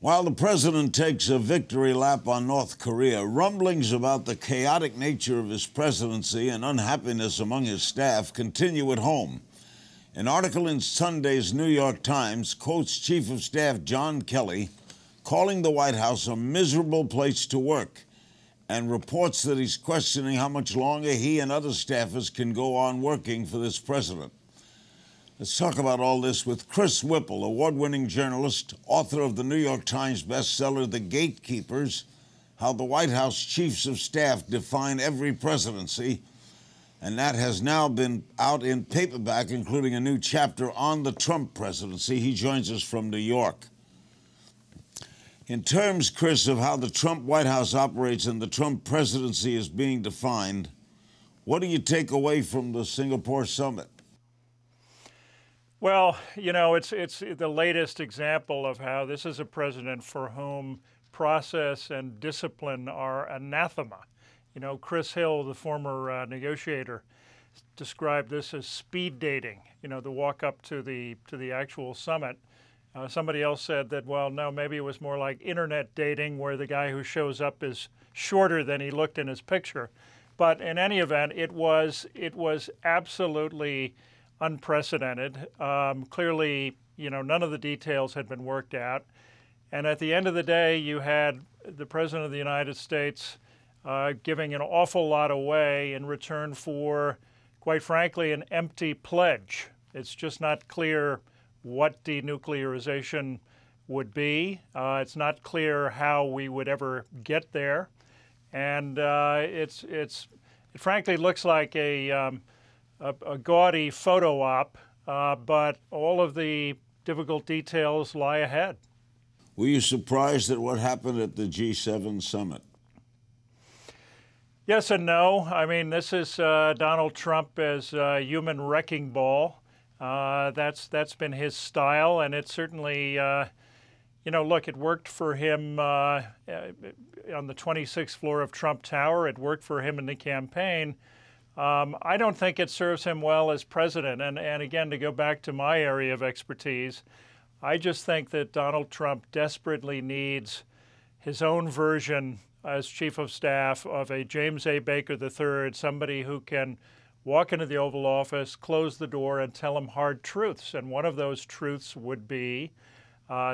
While the president takes a victory lap on North Korea, rumblings about the chaotic nature of his presidency and unhappiness among his staff continue at home. An article in Sunday's New York Times quotes Chief of Staff John Kelly calling the White House a miserable place to work and reports that he's questioning how much longer he and other staffers can go on working for this president. Let's talk about all this with Chris Whipple, award-winning journalist, author of the New York Times bestseller, The Gatekeepers, How the White House Chiefs of Staff Define Every Presidency. And that has now been out in paperback, including a new chapter on the Trump presidency. He joins us from New York. In terms, Chris, of how the Trump White House operates and the Trump presidency is being defined, what do you take away from the Singapore summit? Well, you know, it's the latest example of how this is a president for whom process and discipline are anathema. You know, Chris Hill, the former negotiator, described this as speed dating, you know, the walk up to the actual summit. Somebody else said that, well, no, maybe it was more like internet dating, where the guy who shows up is shorter than he looked in his picture. But in any event, it was absolutely unprecedented. Clearly, you know, none of the details had been worked out. And at the end of the day, you had the President of the United States giving an awful lot away in return for, quite frankly, an empty pledge. It's just not clear what denuclearization would be. It's not clear how we would ever get there. And it frankly looks like a gaudy photo op, but all of the difficult details lie ahead. Were you surprised at what happened at the G7 summit? Yes and no. I mean, this is Donald Trump as a human wrecking ball. That's been his style, and it certainly, you know, look, it worked for him on the 26th floor of Trump Tower. It worked for him in the campaign. I don't think it serves him well as president. And again, to go back to my area of expertise, I just think that Donald Trump desperately needs his own version as chief of staff of a James A. Baker III, somebody who can walk into the Oval Office, close the door, and tell him hard truths. And one of those truths would be,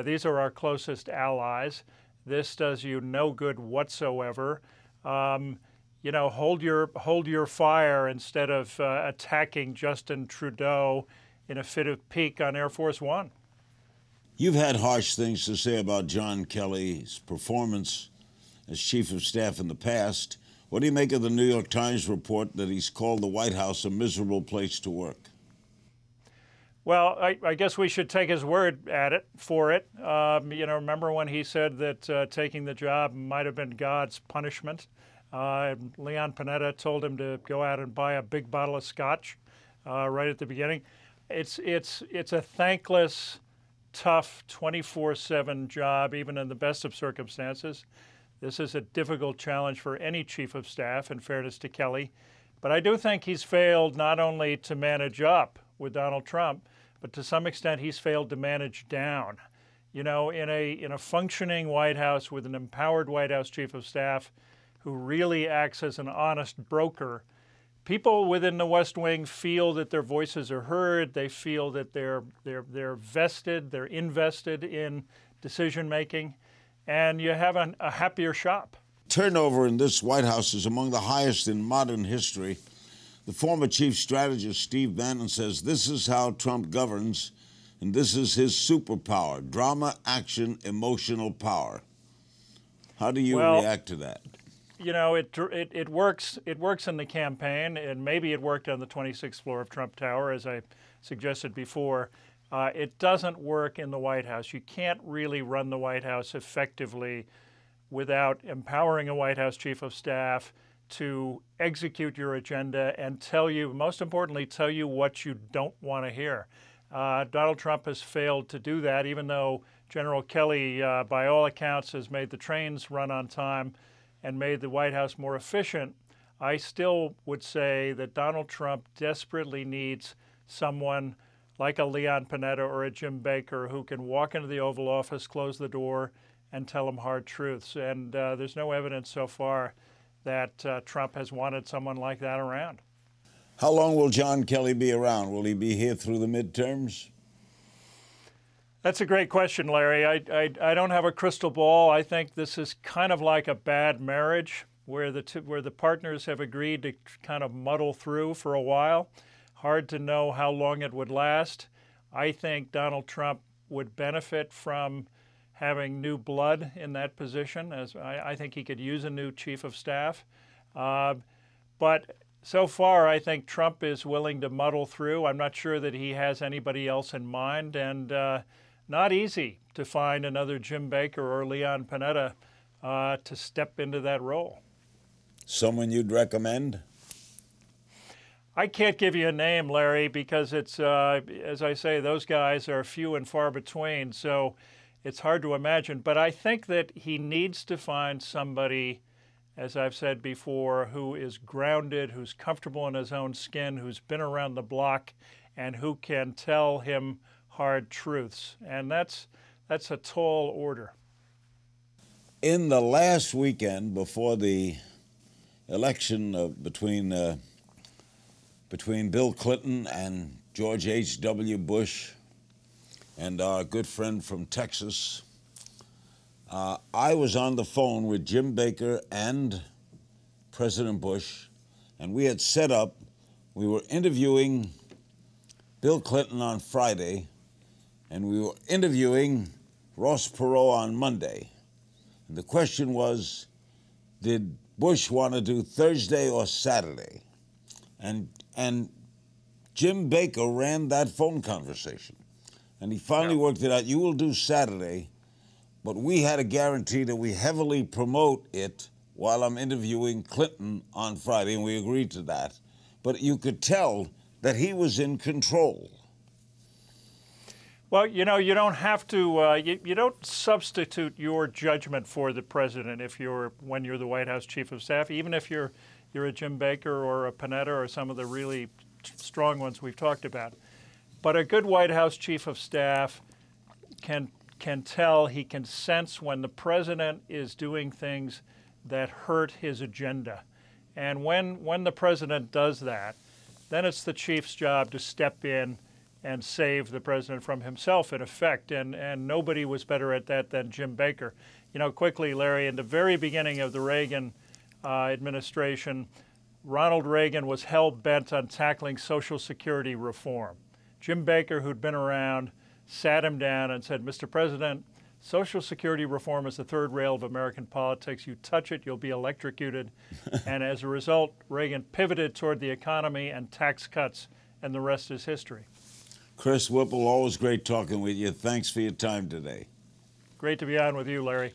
these are our closest allies. This does you no good whatsoever. You know, hold your fire instead of attacking Justin Trudeau in a fit of pique on Air Force One. You've had harsh things to say about John Kelly's performance as chief of staff in the past. What do you make of the New York Times report that he's called the White House a miserable place to work? Well, I guess we should take his word at it for it. You know, remember when he said that taking the job might have been God's punishment? Leon Panetta told him to go out and buy a big bottle of scotch right at the beginning. It's a thankless, tough 24/7 job, even in the best of circumstances. This is a difficult challenge for any chief of staff, in fairness to Kelly. But I do think he's failed not only to manage up with Donald Trump, but to some extent he's failed to manage down. You know, in a functioning White House with an empowered White House chief of staff who really acts as an honest broker, people within the West Wing feel that their voices are heard. They feel that they're vested, they're invested in decision making, and you have a happier shop. Turnover in this White House is among the highest in modern history. The former chief strategist Steve Bannon says this is how Trump governs, and this is his superpower: drama, action, emotional power. How do you react to that? You know, it works in the campaign, and maybe it worked on the 26th floor of Trump Tower, as I suggested before. It doesn't work in the White House. You can't really run the White House effectively without empowering a White House chief of staff to execute your agenda and tell you, most importantly, tell you what you don't want to hear. Donald Trump has failed to do that, even though General Kelly, by all accounts, has made the trains run on time and made the White House more efficient. I still would say that Donald Trump desperately needs someone like a Leon Panetta or a Jim Baker who can walk into the Oval Office, close the door, and tell them hard truths. And there's no evidence so far that Trump has wanted someone like that around. How long will John Kelly be around? Will he be here through the midterms? That's a great question, Larry. I don't have a crystal ball. I think this is kind of like a bad marriage where the partners have agreed to kind of muddle through for a while. Hard to know how long it would last. I think Donald Trump would benefit from having new blood in that position, as I think he could use a new chief of staff. But so far, I think Trump is willing to muddle through. I'm not sure that he has anybody else in mind, and not easy to find another Jim Baker or Leon Panetta to step into that role. Someone you'd recommend? I can't give you a name, Larry, because it's, as I say, those guys are few and far between, so it's hard to imagine. But I think that he needs to find somebody, as I've said before, who is grounded, who's comfortable in his own skin, who's been around the block, and who can tell him hard truths. And that's a tall order. In the last weekend before the election between Bill Clinton and George H.W. Bush and our good friend from Texas, I was on the phone with Jim Baker and President Bush, and we had set up, we were interviewing Bill Clinton on Friday, and we were interviewing Ross Perot on Monday. And the question was, did Bush want to do Thursday or Saturday? And Jim Baker ran that phone conversation. And he finally worked it out. You will do Saturday, but we had a guarantee that we heavily promote it while I'm interviewing Clinton on Friday, and we agreed to that. But you could tell that he was in control. Well, you know, you don't have to, you don't substitute your judgment for the president when you're the White House chief of staff, even if you're a Jim Baker or a Panetta or some of the really strong ones we've talked about. But a good White House chief of staff can tell, he can sense when the president is doing things that hurt his agenda. And when the president does that, then it's the chief's job to step in and save the president from himself, in effect. And nobody was better at that than Jim Baker. You know, quickly, Larry, in the very beginning of the Reagan administration, Ronald Reagan was hell-bent on tackling Social Security reform. Jim Baker, who'd been around, sat him down and said, Mr. President, Social Security reform is the third rail of American politics. You touch it, you'll be electrocuted. And as a result, Reagan pivoted toward the economy and tax cuts, and the rest is history. Chris Whipple, always great talking with you. Thanks for your time today. Great to be on with you, Larry.